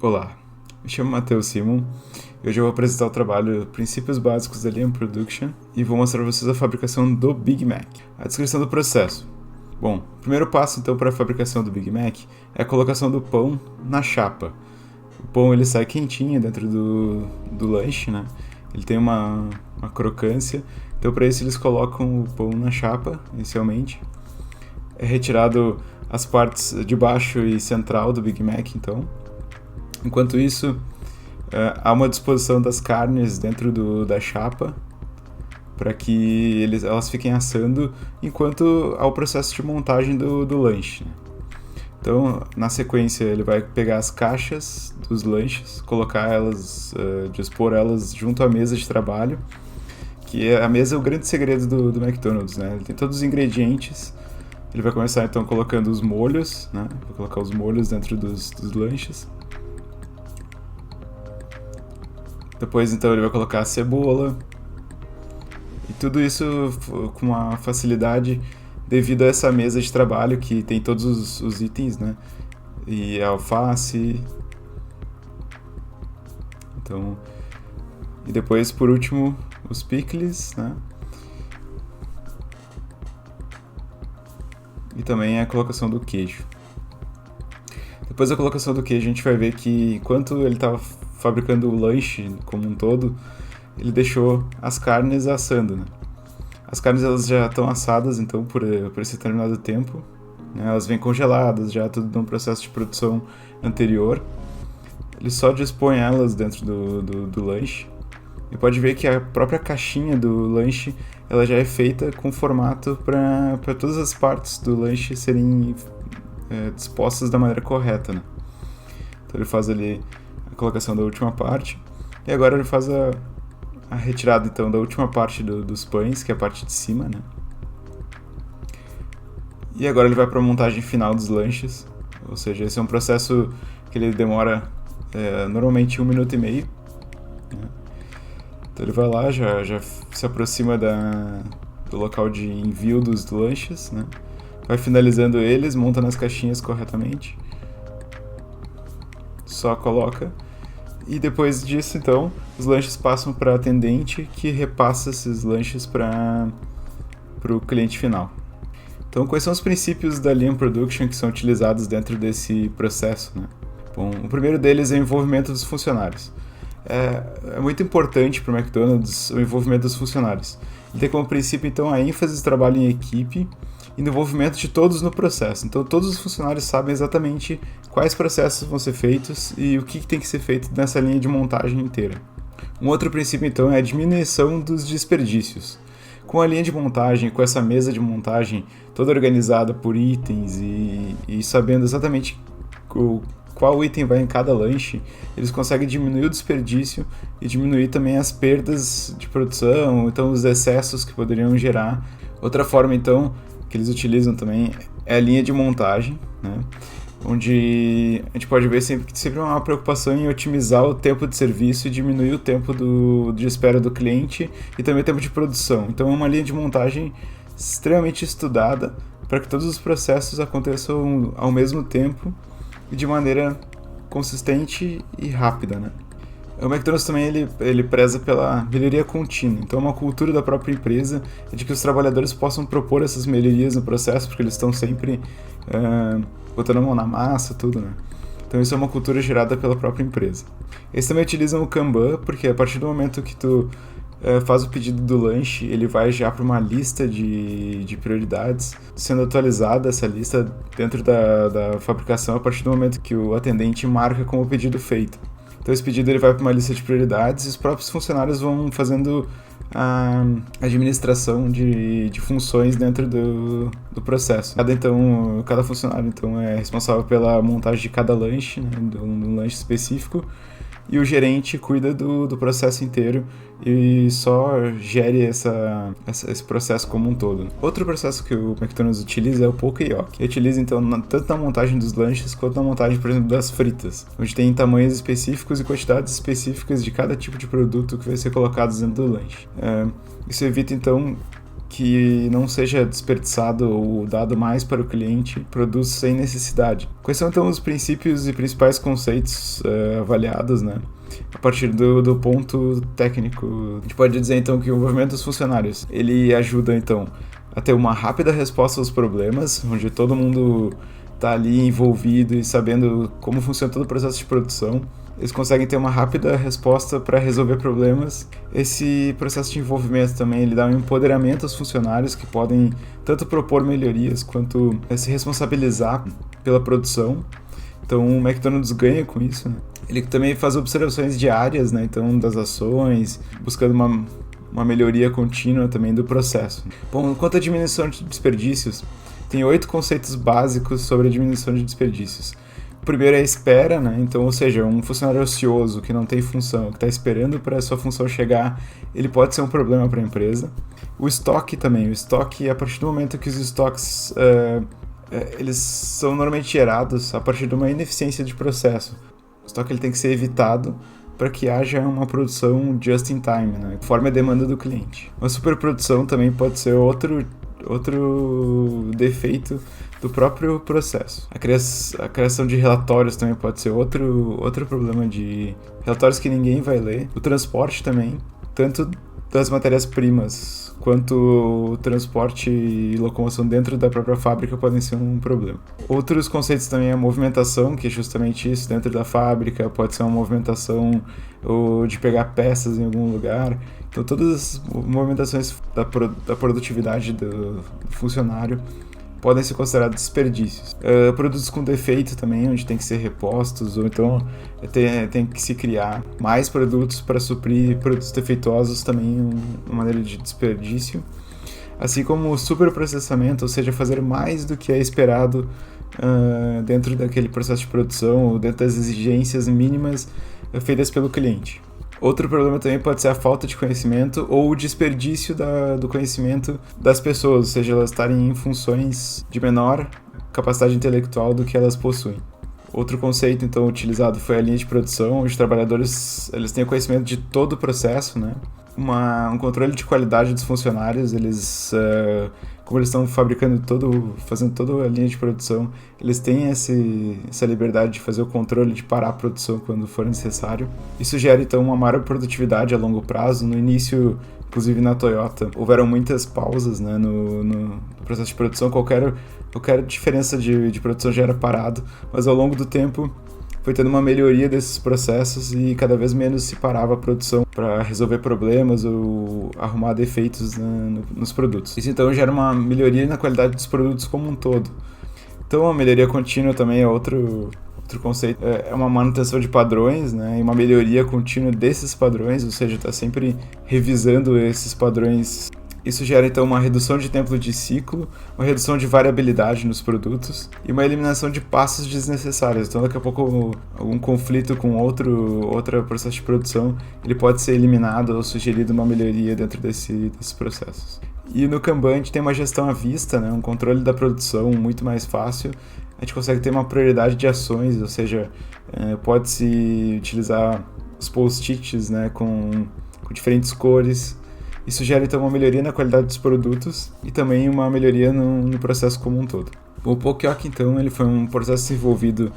Olá, me chamo Matheus Simon e hoje eu vou apresentar o trabalho Princípios Básicos da Lean Production e vou mostrar para vocês a fabricação do Big Mac. A descrição do processo. Bom, o primeiro passo então para a fabricação do Big Mac é a colocação do pão na chapa. O pão ele sai quentinho dentro do lanche, né? Ele tem uma crocância, então para isso eles colocam o pão na chapa inicialmente. É retirado as partes de baixo e central do Big Mac então. Enquanto isso, há uma disposição das carnes dentro da chapa para que elas fiquem assando enquanto há o processo de montagem do lanche. Né? Então, na sequência, ele vai pegar as caixas dos lanches, colocar elas, dispor elas junto à mesa de trabalho, que a mesa é o grande segredo do McDonald's. Né? Ele tem todos os ingredientes. Ele vai começar então colocando os molhos, né? Vai colocar os molhos dentro dos lanches. Depois, então, ele vai colocar a cebola. E tudo isso com uma facilidade devido a essa mesa de trabalho que tem todos os itens, né? E a alface. Então, e depois, por último, os pickles, né? E também a colocação do queijo. Depois da colocação do queijo, a gente vai ver que enquanto ele estava fabricando o lanche como um todo, ele deixou as carnes assando, né? As carnes elas já estão assadas, então, por esse determinado tempo. Né? Elas vêm congeladas, já tudo num processo de produção anterior. Ele só dispõe elas dentro do lanche. E pode ver que a própria caixinha do lanche ela já é feita com formato para todas as partes do lanche serem dispostas da maneira correta, né? Então ele faz ali a colocação da última parte e agora ele faz a retirada então da última parte dos pães, que é a parte de cima, né? E agora ele vai para a montagem final dos lanches, ou seja, esse é um processo que ele demora normalmente 1 minuto e meio, né? Então ele vai lá, já se aproxima do local de envio dos lanches, né? Vai finalizando eles, monta nas caixinhas corretamente. Só coloca. E depois disso, então, os lanches passam para a atendente que repassa esses lanches para o cliente final. Então, quais são os princípios da Lean Production que são utilizados dentro desse processo, né? Bom, o primeiro deles é o envolvimento dos funcionários. É muito importante para o McDonald's o envolvimento dos funcionários. Ele tem como princípio, então, a ênfase do trabalho em equipe e no envolvimento de todos no processo. Então, todos os funcionários sabem exatamente quais processos vão ser feitos e o que tem que ser feito nessa linha de montagem inteira. Um outro princípio, então, é a diminuição dos desperdícios. Com a linha de montagem, com essa mesa de montagem toda organizada por itens e sabendo exatamente qual item vai em cada lanche, eles conseguem diminuir o desperdício e diminuir também as perdas de produção, então os excessos que poderiam gerar. Outra forma, então, que eles utilizam também é a linha de montagem, né? Onde a gente pode ver sempre uma preocupação em otimizar o tempo de serviço e diminuir o tempo de espera do cliente e também o tempo de produção. Então é uma linha de montagem extremamente estudada para que todos os processos aconteçam ao mesmo tempo e de maneira consistente e rápida, né? O McDonald's também ele preza pela melhoria contínua, então uma cultura da própria empresa é de que os trabalhadores possam propor essas melhorias no processo, porque eles estão sempre botando a mão na massa, tudo, né? Então isso é uma cultura gerada pela própria empresa. Eles também utilizam o Kanban, porque a partir do momento que tu faz o pedido do lanche, ele vai já para uma lista de prioridades, sendo atualizada essa lista dentro da fabricação a partir do momento que o atendente marca como pedido feito. Então esse pedido ele vai para uma lista de prioridades e os próprios funcionários vão fazendo a administração de funções dentro do processo. Cada funcionário então, é responsável pela montagem de cada lanche, né, de um lanche específico, e o gerente cuida do processo inteiro e só gere esse processo como um todo. Outro processo que o McDonald's utiliza é o Poke-Yoke. Ele utiliza, então, tanto na montagem dos lanches quanto na montagem, por exemplo, das fritas, onde tem tamanhos específicos e quantidades específicas de cada tipo de produto que vai ser colocado dentro do lanche. Isso evita, então, que não seja desperdiçado ou dado mais para o cliente produtos sem necessidade. Quais são então os princípios e principais conceitos avaliados, né? A partir do ponto técnico, a gente pode dizer então que o envolvimento dos funcionários, ele ajuda então a ter uma rápida resposta aos problemas, onde todo mundo está ali envolvido e sabendo como funciona todo o processo de produção. Eles conseguem ter uma rápida resposta para resolver problemas. Esse processo de envolvimento também ele dá um empoderamento aos funcionários que podem tanto propor melhorias quanto se responsabilizar pela produção. Então o McDonald's ganha com isso, né? Ele também faz observações diárias, né? Então, das ações, buscando uma melhoria contínua também do processo. Bom, quanto à diminuição de desperdícios, tem 8 conceitos básicos sobre a diminuição de desperdícios. O primeiro é a espera, né? Então, ou seja, um funcionário ocioso que não tem função, que está esperando para a sua função chegar, ele pode ser um problema para a empresa. O estoque também. O estoque, a partir do momento que os estoques eles são normalmente gerados a partir de uma ineficiência de processo. O estoque ele tem que ser evitado para que haja uma produção just in time, né? Conforme a demanda do cliente. Uma superprodução também pode ser outro defeito do próprio processo. A criação de relatórios também pode ser outro problema de relatórios que ninguém vai ler. O transporte também, tanto das matérias-primas quanto o transporte e locomoção dentro da própria fábrica podem ser um problema. Outros conceitos também é a movimentação, que é justamente isso, dentro da fábrica, pode ser uma movimentação ou de pegar peças em algum lugar. Então todas as movimentações da produtividade do funcionário podem ser considerados desperdícios. Produtos com defeito também, onde tem que ser repostos, ou então tem que se criar mais produtos para suprir produtos defeituosos, também uma maneira de desperdício. Assim como o superprocessamento, ou seja, fazer mais do que é esperado dentro daquele processo de produção, ou dentro das exigências mínimas feitas pelo cliente. Outro problema também pode ser a falta de conhecimento ou o desperdício do conhecimento das pessoas, ou seja, elas estarem em funções de menor capacidade intelectual do que elas possuem. Outro conceito, então, utilizado foi a linha de produção, onde os trabalhadores eles têm conhecimento de todo o processo, né? Um controle de qualidade dos funcionários, como eles estão fazendo toda a linha de produção, eles têm essa liberdade de fazer o controle, de parar a produção quando for necessário. Isso gera, então, uma maior produtividade a longo prazo. No início, inclusive na Toyota, houveram muitas pausas, né, no processo de produção. Qualquer diferença de produção já era parado, mas ao longo do tempo foi tendo uma melhoria desses processos e cada vez menos se parava a produção para resolver problemas ou arrumar defeitos nos produtos. Isso então gera uma melhoria na qualidade dos produtos como um todo. Então a melhoria contínua também é outro conceito, é uma manutenção de padrões, né, e uma melhoria contínua desses padrões, ou seja, está sempre revisando esses padrões. Isso gera então uma redução de tempo de ciclo, uma redução de variabilidade nos produtos e uma eliminação de passos desnecessários. Então daqui a pouco algum conflito com outro processo de produção, ele pode ser eliminado ou sugerido uma melhoria dentro desses processos. E no Kanban a gente tem uma gestão à vista, né, um controle da produção muito mais fácil. A gente consegue ter uma prioridade de ações, ou seja, pode-se utilizar os post-its, né, com diferentes cores. Isso gera então uma melhoria na qualidade dos produtos e também uma melhoria no processo como um todo. O Pokyok, então, ele foi um processo desenvolvido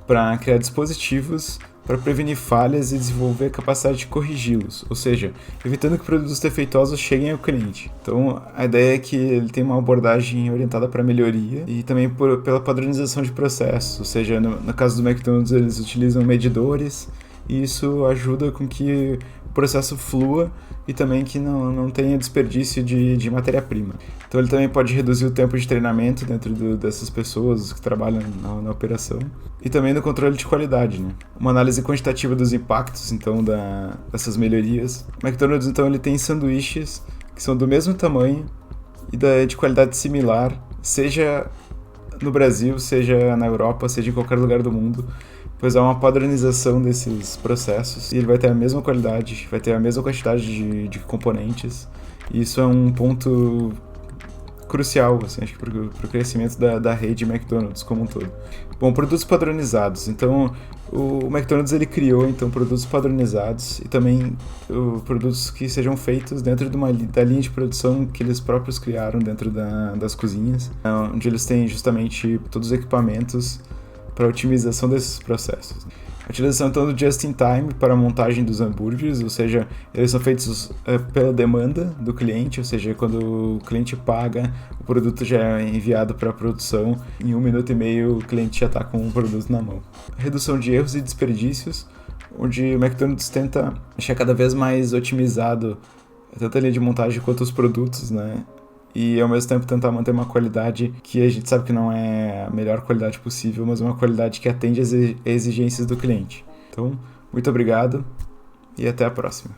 para criar dispositivos para prevenir falhas e desenvolver a capacidade de corrigi-los, ou seja, evitando que produtos defeituosos cheguem ao cliente. Então, a ideia é que ele tem uma abordagem orientada para melhoria e também pela padronização de processos, ou seja, no caso do McDonald's, eles utilizam medidores e isso ajuda com que o processo flua e também que não tenha desperdício de matéria-prima. Então ele também pode reduzir o tempo de treinamento dentro dessas pessoas que trabalham na operação e também no controle de qualidade, né? Uma análise quantitativa dos impactos então dessas melhorias. O McDonald's então ele tem sanduíches que são do mesmo tamanho e de qualidade similar, seja no Brasil, seja na Europa, seja em qualquer lugar do mundo, pois há uma padronização desses processos e ele vai ter a mesma qualidade, vai ter a mesma quantidade de componentes, e isso é um ponto crucial, assim, acho que para o crescimento da rede McDonald's como um todo. Bom, produtos padronizados. Então, O McDonald's ele criou então produtos padronizados e também produtos que sejam feitos dentro da linha de produção que eles próprios criaram dentro das cozinhas, onde eles têm justamente todos os equipamentos para otimização desses processos. A utilização então do just-in-time para a montagem dos hambúrgueres, ou seja, eles são feitos pela demanda do cliente, ou seja, quando o cliente paga, o produto já é enviado para a produção, em 1 minuto e meio o cliente já está com o produto na mão. A redução de erros e desperdícios, onde o McDonald's tenta deixar cada vez mais otimizado tanto a linha de montagem quanto os produtos, né? E ao mesmo tempo tentar manter uma qualidade que a gente sabe que não é a melhor qualidade possível, mas uma qualidade que atende às exigências do cliente. Então, muito obrigado e até a próxima.